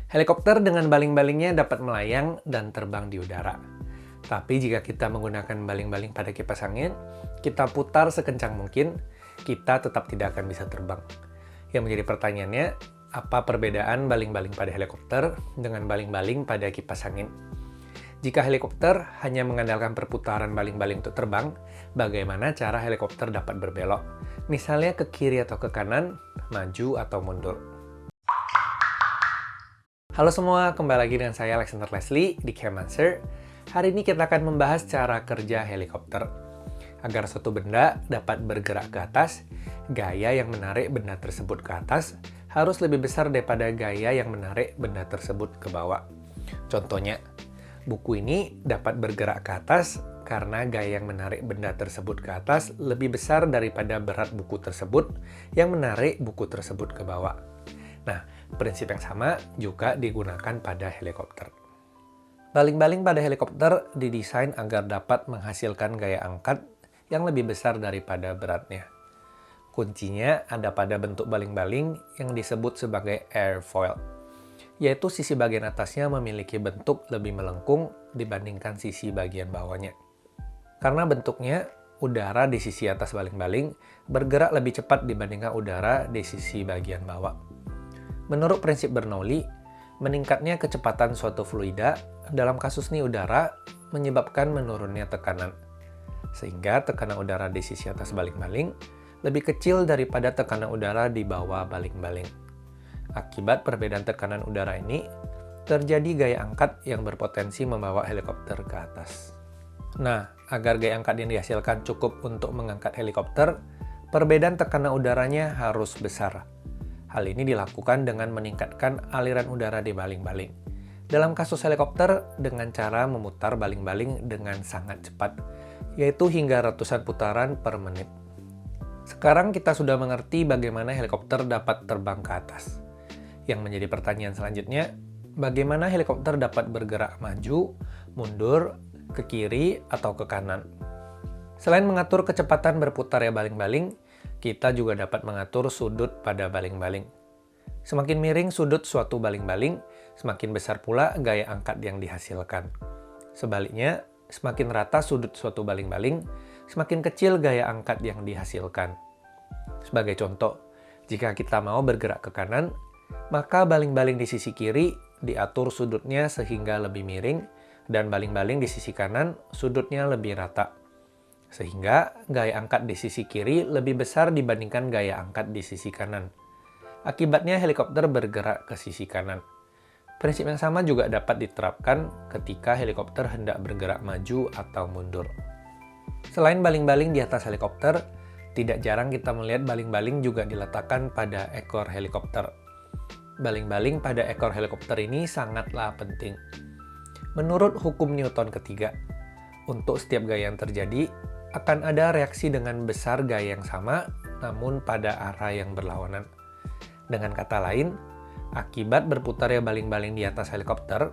Helikopter dengan baling-balingnya dapat melayang dan terbang di udara. Tapi jika kita menggunakan baling-baling pada kipas angin, kita putar sekencang mungkin, kita tetap tidak akan bisa terbang. Yang menjadi pertanyaannya, apa perbedaan baling-baling pada helikopter dengan baling-baling pada kipas angin? Jika helikopter hanya mengandalkan perputaran baling-baling untuk terbang, bagaimana cara helikopter dapat berbelok? Misalnya ke kiri atau ke kanan, maju atau mundur. Halo semua, kembali lagi dengan saya Alexander Leslie di Camancer. Hari ini kita akan membahas cara kerja helikopter. Agar suatu benda dapat bergerak ke atas, gaya yang menarik benda tersebut ke atas harus lebih besar daripada gaya yang menarik benda tersebut ke bawah. Contohnya, buku ini dapat bergerak ke atas karena gaya yang menarik benda tersebut ke atas lebih besar daripada berat buku tersebut yang menarik buku tersebut ke bawah. Nah, prinsip yang sama juga digunakan pada helikopter. Baling-baling pada helikopter didesain agar dapat menghasilkan gaya angkat yang lebih besar daripada beratnya. Kuncinya ada pada bentuk baling-baling yang disebut sebagai airfoil, yaitu sisi bagian atasnya memiliki bentuk lebih melengkung dibandingkan sisi bagian bawahnya. Karena bentuknya, udara di sisi atas baling-baling bergerak lebih cepat dibandingkan udara di sisi bagian bawah. Menurut prinsip Bernoulli, meningkatnya kecepatan suatu fluida, dalam kasus ini udara, menyebabkan menurunnya tekanan. Sehingga tekanan udara di sisi atas baling-baling lebih kecil daripada tekanan udara di bawah baling-baling. Akibat perbedaan tekanan udara ini, terjadi gaya angkat yang berpotensi membawa helikopter ke atas. Nah, agar gaya angkat yang dihasilkan cukup untuk mengangkat helikopter, perbedaan tekanan udaranya harus besar. Hal ini dilakukan dengan meningkatkan aliran udara di baling-baling. Dalam kasus helikopter, dengan cara memutar baling-baling dengan sangat cepat, yaitu hingga ratusan putaran per menit. Sekarang kita sudah mengerti bagaimana helikopter dapat terbang ke atas. Yang menjadi pertanyaan selanjutnya, bagaimana helikopter dapat bergerak maju, mundur, ke kiri, atau ke kanan? Selain mengatur kecepatan berputarnya baling-baling, kita juga dapat mengatur sudut pada baling-baling. Semakin miring sudut suatu baling-baling, semakin besar pula gaya angkat yang dihasilkan. Sebaliknya, semakin rata sudut suatu baling-baling, semakin kecil gaya angkat yang dihasilkan. Sebagai contoh, jika kita mau bergerak ke kanan, maka baling-baling di sisi kiri diatur sudutnya sehingga lebih miring, dan baling-baling di sisi kanan sudutnya lebih rata. Sehingga gaya angkat di sisi kiri lebih besar dibandingkan gaya angkat di sisi kanan. Akibatnya helikopter bergerak ke sisi kanan. Prinsip yang sama juga dapat diterapkan ketika helikopter hendak bergerak maju atau mundur. Selain baling-baling di atas helikopter, tidak jarang kita melihat baling-baling juga diletakkan pada ekor helikopter. Baling-baling pada ekor helikopter ini sangatlah penting. Menurut hukum Newton ketiga, untuk setiap gaya yang terjadi, akan ada reaksi dengan besar gaya yang sama, namun pada arah yang berlawanan. Dengan kata lain, akibat berputarnya baling-baling di atas helikopter,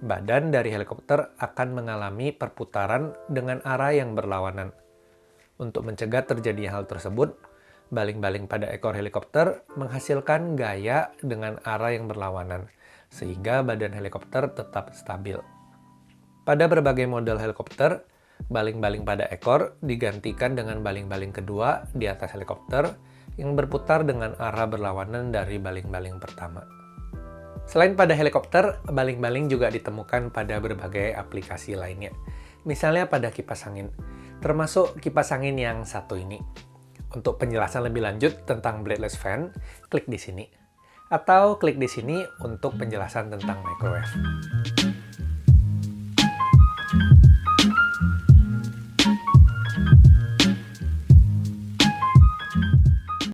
badan dari helikopter akan mengalami perputaran dengan arah yang berlawanan. Untuk mencegah terjadinya hal tersebut, baling-baling pada ekor helikopter menghasilkan gaya dengan arah yang berlawanan, sehingga badan helikopter tetap stabil. Pada berbagai model helikopter, baling-baling pada ekor digantikan dengan baling-baling kedua di atas helikopter yang berputar dengan arah berlawanan dari baling-baling pertama. Selain pada helikopter, baling-baling juga ditemukan pada berbagai aplikasi lainnya. Misalnya pada kipas angin, termasuk kipas angin yang satu ini. Untuk penjelasan lebih lanjut tentang bladeless fan, klik di sini. Atau klik di sini untuk penjelasan tentang microwave.